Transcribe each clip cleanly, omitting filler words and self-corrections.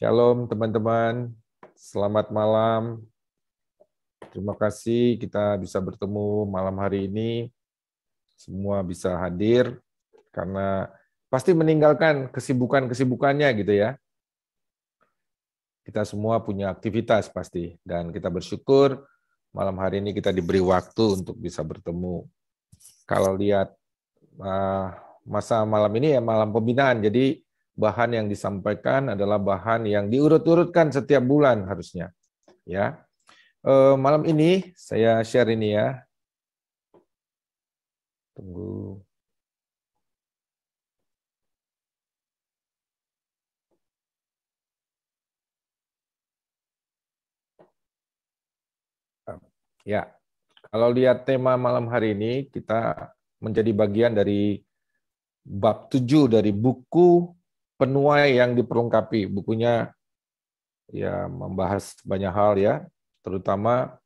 Shalom teman-teman, selamat malam. Terima kasih kita bisa bertemu malam hari ini. Semua bisa hadir karena pasti meninggalkan kesibukan-kesibukannya gitu ya. Kita semua punya aktivitas pasti dan kita bersyukur malam hari ini kita diberi waktu untuk bisa bertemu. Kalau lihat masa malam ini ya malam pembinaan, jadi bahan yang disampaikan adalah bahan yang diurut-urutkan setiap bulan harusnya. Ya, malam ini saya share ini ya. Tunggu. Ya, kalau lihat tema malam hari ini kita menjadi bagian dari bab 7 dari buku Penuai yang Diperlengkapi. Bukunya ya membahas banyak hal ya, terutama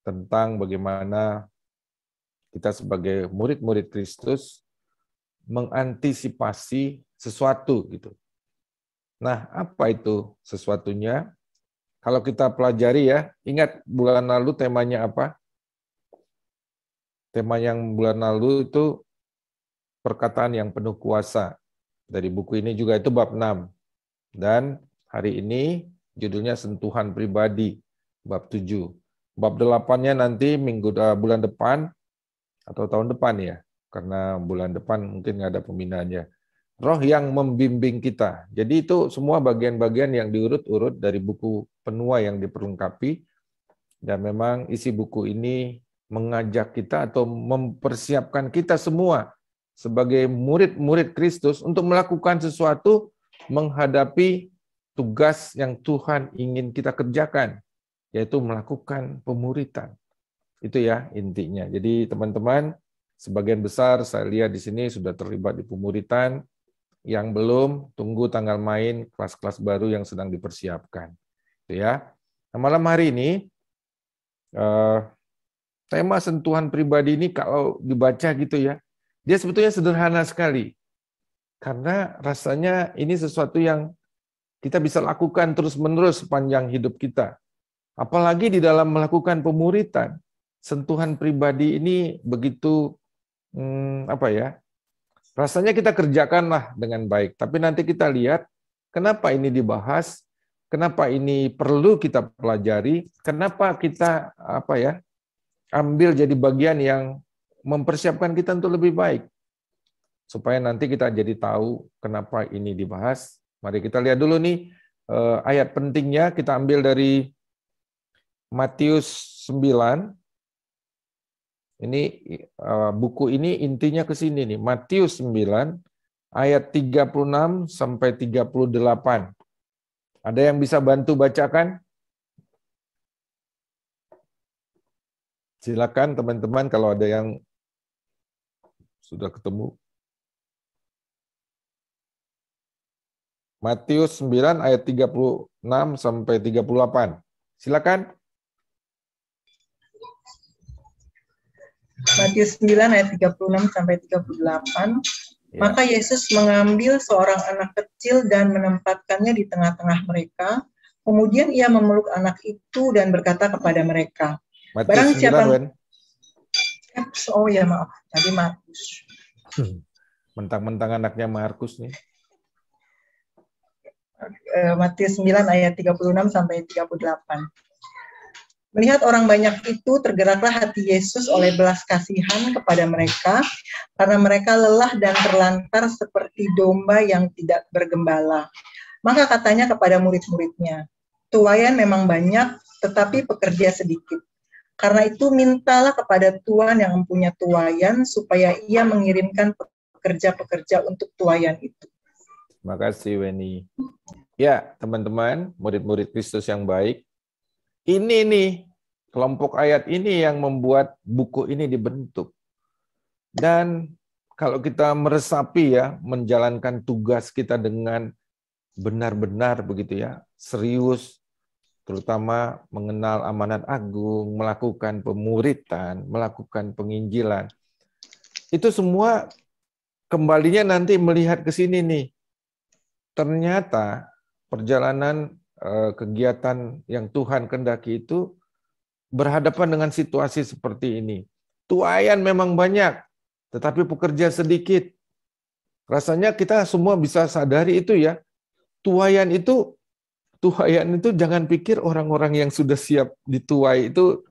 tentang bagaimana kita sebagai murid-murid Kristus mengantisipasi sesuatu gitu. Nah, apa itu sesuatunya? Kalau kita pelajari ya, ingat bulan lalu temanya apa? Tema yang bulan lalu itu perkataan yang penuh kuasa. Dari buku ini juga itu bab 6. Dan hari ini judulnya sentuhan pribadi, bab 7. Bab 8-nya nanti bulan depan atau tahun depan ya, karena bulan depan mungkin nggak ada pembinaannya. Roh yang membimbing kita. Jadi itu semua bagian-bagian yang diurut-urut dari buku Penuai yang Diperlengkapi. Dan memang isi buku ini mengajak kita atau mempersiapkan kita semua sebagai murid-murid Kristus untuk melakukan sesuatu menghadapi tugas yang Tuhan ingin kita kerjakan, yaitu melakukan pemuritan. Itu ya intinya. Jadi teman-teman, sebagian besar saya lihat di sini sudah terlibat di pemuritan. Yang belum, tunggu tanggal main kelas-kelas baru yang sedang dipersiapkan. Itu ya. Nah, malam hari ini tema sentuhan pribadi ini kalau dibaca gitu ya, dia sebetulnya sederhana sekali. Karena rasanya ini sesuatu yang kita bisa lakukan terus-menerus sepanjang hidup kita. Apalagi di dalam melakukan pemuritan, sentuhan pribadi ini begitu rasanya kita kerjakanlah dengan baik. Tapi nanti kita lihat kenapa ini dibahas, kenapa ini perlu kita pelajari, kenapa kita ambil jadi bagian yang mempersiapkan kita untuk lebih baik. Supaya nanti kita jadi tahu kenapa ini dibahas. Mari kita lihat dulu nih ayat pentingnya, kita ambil dari Matius 9. Ini buku ini intinya ke sini nih, Matius 9 ayat 36 sampai 38. Ada yang bisa bantu bacakan? Silakan teman-teman kalau ada yang sudah ketemu. Matius 9 ayat 36 sampai 38. Silakan. Matius 9 ayat 36 sampai 38. Ya. Maka Yesus mengambil seorang anak kecil dan menempatkannya di tengah-tengah mereka. Kemudian ia memeluk anak itu dan berkata kepada mereka, Barang siapa Oh ya maaf, tadi Markus. Mentang-mentang anaknya Markus nih. Matius 9 ayat 36 sampai 38. Melihat orang banyak itu, tergeraklah hati Yesus oleh belas kasihan kepada mereka, karena mereka lelah dan terlantar seperti domba yang tidak bergembala. Maka katanya kepada murid-muridnya, tuaian memang banyak, tetapi pekerja sedikit. Karena itu mintalah kepada Tuhan yang mempunyai tuaian, supaya ia mengirimkan pekerja-pekerja untuk tuaian itu. Terima kasih, Weni. Ya, teman-teman, murid-murid Kristus yang baik, ini nih, kelompok ayat ini yang membuat buku ini dibentuk. Dan kalau kita meresapi ya, menjalankan tugas kita dengan benar-benar begitu ya, serius, terutama mengenal amanat agung, melakukan pemuritan, melakukan penginjilan. Itu semua kembalinya nanti melihat ke sini nih. Ternyata perjalanan kegiatan yang Tuhan kehendaki itu berhadapan dengan situasi seperti ini. Tuaian memang banyak, tetapi pekerja sedikit. Rasanya kita semua bisa sadari itu ya. Tuaian itu jangan pikir orang-orang yang sudah siap dituai itu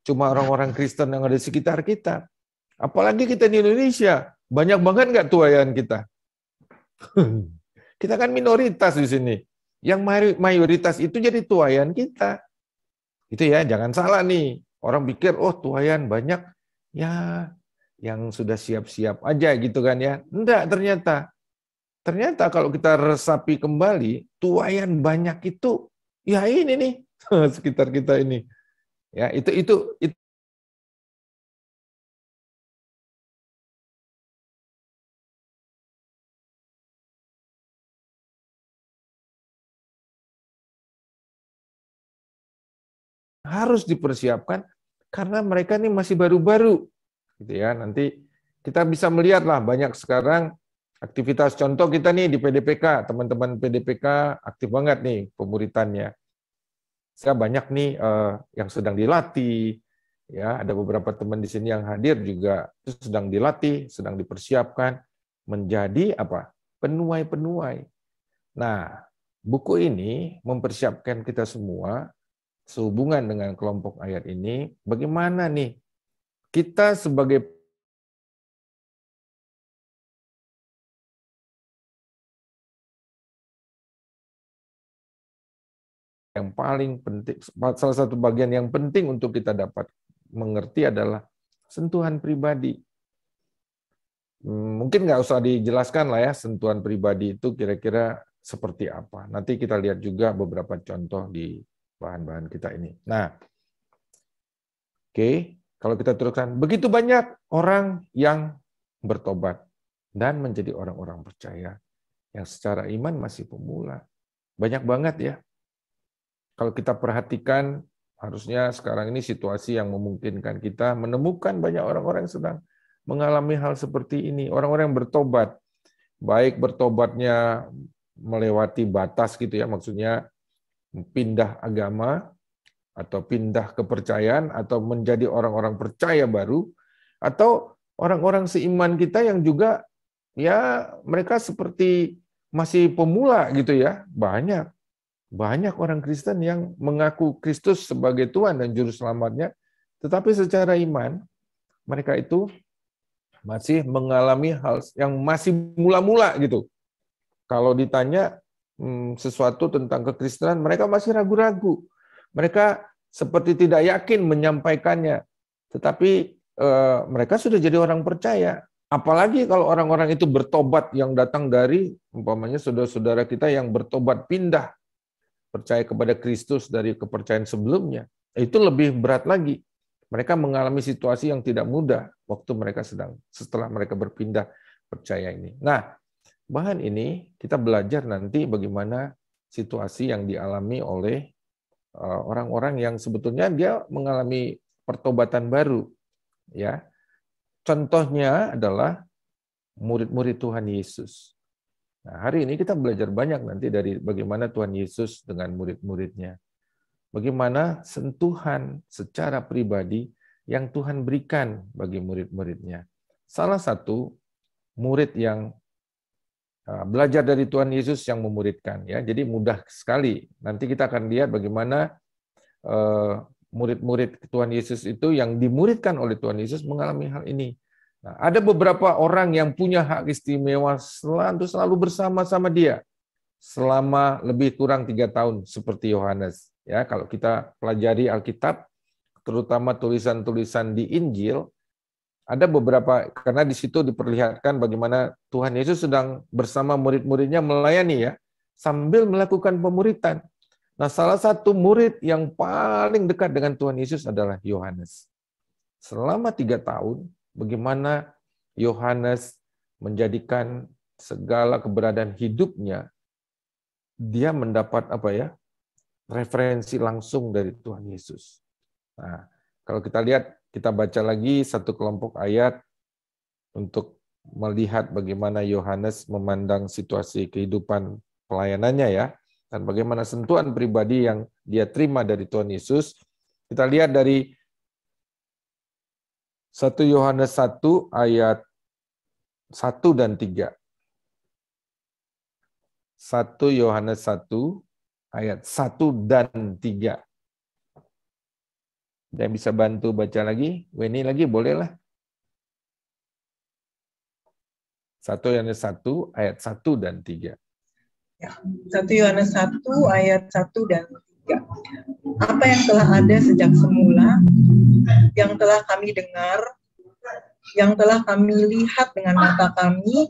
cuma orang-orang Kristen yang ada di sekitar kita. Apalagi kita di Indonesia, banyak banget nggak tuaian kita? Kita kan minoritas di sini. Yang mayoritas itu jadi tuaian kita. Itu ya, jangan salah nih. Orang pikir, oh tuaian banyak, ya yang sudah siap-siap aja gitu kan ya. Enggak, ternyata kalau kita resapi kembali, tuaian banyak itu, ya ini nih, sekitar kita ini. Ya, itu harus dipersiapkan karena mereka ini masih baru-baru, gitu ya. Nanti kita bisa melihat lah banyak sekarang aktivitas, contoh kita nih di PDPK, teman-teman PDPK aktif banget nih pemuritannya. Saya banyak nih yang sedang dilatih, ya ada beberapa teman di sini yang hadir juga sedang dilatih, sedang dipersiapkan menjadi apa? Penuai-penuai. Nah, buku ini mempersiapkan kita semua sehubungan dengan kelompok ayat ini, bagaimana nih kita sebagai yang paling penting, salah satu bagian yang penting untuk kita dapat mengerti adalah sentuhan pribadi. Mungkin nggak usah dijelaskan lah ya, sentuhan pribadi itu kira-kira seperti apa. Nanti kita lihat juga beberapa contoh di bahan-bahan kita ini. Nah, oke, kalau kita teruskan, begitu banyak orang yang bertobat dan menjadi orang-orang percaya yang secara iman masih pemula. Banyak banget ya. Kalau kita perhatikan, harusnya sekarang ini situasi yang memungkinkan kita menemukan banyak orang-orang yang sedang mengalami hal seperti ini. Orang-orang yang bertobat, baik bertobatnya melewati batas gitu ya, maksudnya pindah agama, atau pindah kepercayaan, atau menjadi orang-orang percaya baru, atau orang-orang seiman kita yang juga ya mereka seperti masih pemula gitu ya. Banyak orang Kristen yang mengaku Kristus sebagai Tuhan dan Juru Selamatnya, tetapi secara iman mereka itu masih mengalami hal yang masih mula-mula gitu. Kalau ditanya sesuatu tentang kekristenan, mereka masih ragu-ragu. Mereka seperti tidak yakin menyampaikannya. Tetapi mereka sudah jadi orang percaya. Apalagi kalau orang-orang itu bertobat yang datang dari, umpamanya saudara-saudara kita yang bertobat pindah, percaya kepada Kristus dari kepercayaan sebelumnya. Itu lebih berat lagi. Mereka mengalami situasi yang tidak mudah waktu mereka setelah mereka berpindah percaya ini. Nah, bahan ini kita belajar nanti bagaimana situasi yang dialami oleh orang-orang yang sebetulnya dia mengalami pertobatan baru, ya. Contohnya adalah murid-murid Tuhan Yesus. Nah, hari ini kita belajar banyak nanti dari bagaimana Tuhan Yesus dengan murid-muridnya. Bagaimana sentuhan secara pribadi yang Tuhan berikan bagi murid-muridnya. Salah satu murid yang belajar dari Tuhan Yesus yang memuridkan, ya. Jadi mudah sekali. Nanti kita akan lihat bagaimana murid-murid Tuhan Yesus itu yang dimuridkan oleh Tuhan Yesus mengalami hal ini. Nah, ada beberapa orang yang punya hak istimewa selalu bersama-sama dia selama lebih kurang 3 tahun seperti Yohanes. Ya, kalau kita pelajari Alkitab, terutama tulisan-tulisan di Injil, ada beberapa, karena di situ diperlihatkan bagaimana Tuhan Yesus sedang bersama murid-muridnya melayani ya, sambil melakukan pemuritan. Nah, salah satu murid yang paling dekat dengan Tuhan Yesus adalah Yohanes. Selama 3 tahun, bagaimana Yohanes menjadikan segala keberadaan hidupnya, dia mendapat referensi langsung dari Tuhan Yesus. Nah, kalau kita lihat, kita baca lagi satu kelompok ayat untuk melihat bagaimana Yohanes memandang situasi kehidupan pelayanannya ya. dan bagaimana sentuhan pribadi yang dia terima dari Tuhan Yesus. Kita lihat dari 1 Yohanes 1 ayat 1 dan 3. 1 Yohanes 1 ayat 1 dan 3. Yang bisa bantu baca lagi? Weni lagi bolehlah. 1 Yohanes 1 ayat 1 dan 3. Ya, 1 Yohanes 1 ayat 1 dan 3. Apa yang telah ada sejak semula, yang telah kami dengar, yang telah kami lihat dengan mata kami,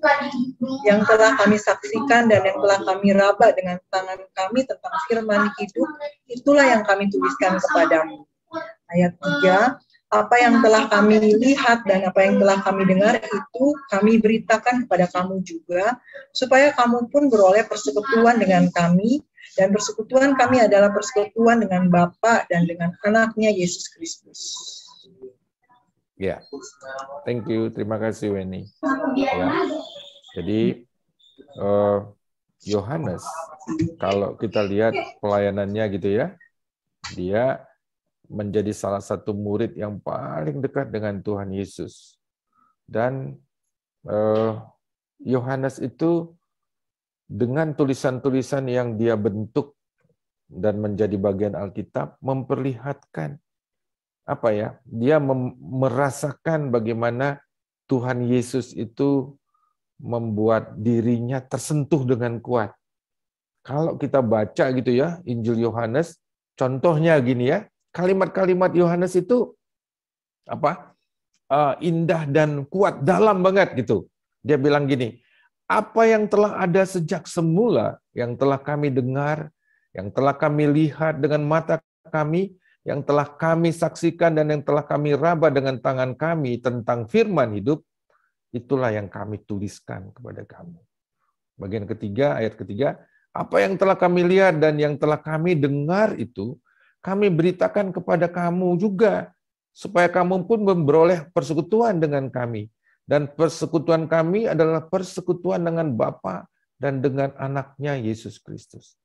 yang telah kami saksikan dan yang telah kami raba dengan tangan kami tentang firman hidup, itulah yang kami tuliskan kepadamu. Ayat 3, apa yang telah kami lihat dan apa yang telah kami dengar itu kami beritakan kepada kamu juga, supaya kamu pun beroleh persekutuan dengan kami, dan persekutuan kami adalah persekutuan dengan Bapa dan dengan anaknya Yesus Kristus. Ya, thank you, terima kasih Weni. Ya, jadi Yohanes, kalau kita lihat pelayanannya gitu ya, dia menjadi salah satu murid yang paling dekat dengan Tuhan Yesus. Dan Yohanes itu dengan tulisan-tulisan yang dia bentuk dan menjadi bagian Alkitab memperlihatkan apa ya? Dia merasakan bagaimana Tuhan Yesus itu membuat dirinya tersentuh dengan kuat. Kalau kita baca gitu ya, Injil Yohanes, contohnya gini ya, kalimat-kalimat Yohanes itu apa? Indah dan kuat, dalam banget gitu. Dia bilang gini, apa yang telah ada sejak semula, yang telah kami dengar, yang telah kami lihat dengan mata kami, yang telah kami saksikan dan yang telah kami raba dengan tangan kami tentang firman hidup, itulah yang kami tuliskan kepada kamu. Bagian ketiga, ayat ketiga, apa yang telah kami lihat dan yang telah kami dengar itu, kami beritakan kepada kamu juga, supaya kamu pun memperoleh persekutuan dengan kami. Dan persekutuan kami adalah persekutuan dengan Bapa dan dengan anaknya Yesus Kristus.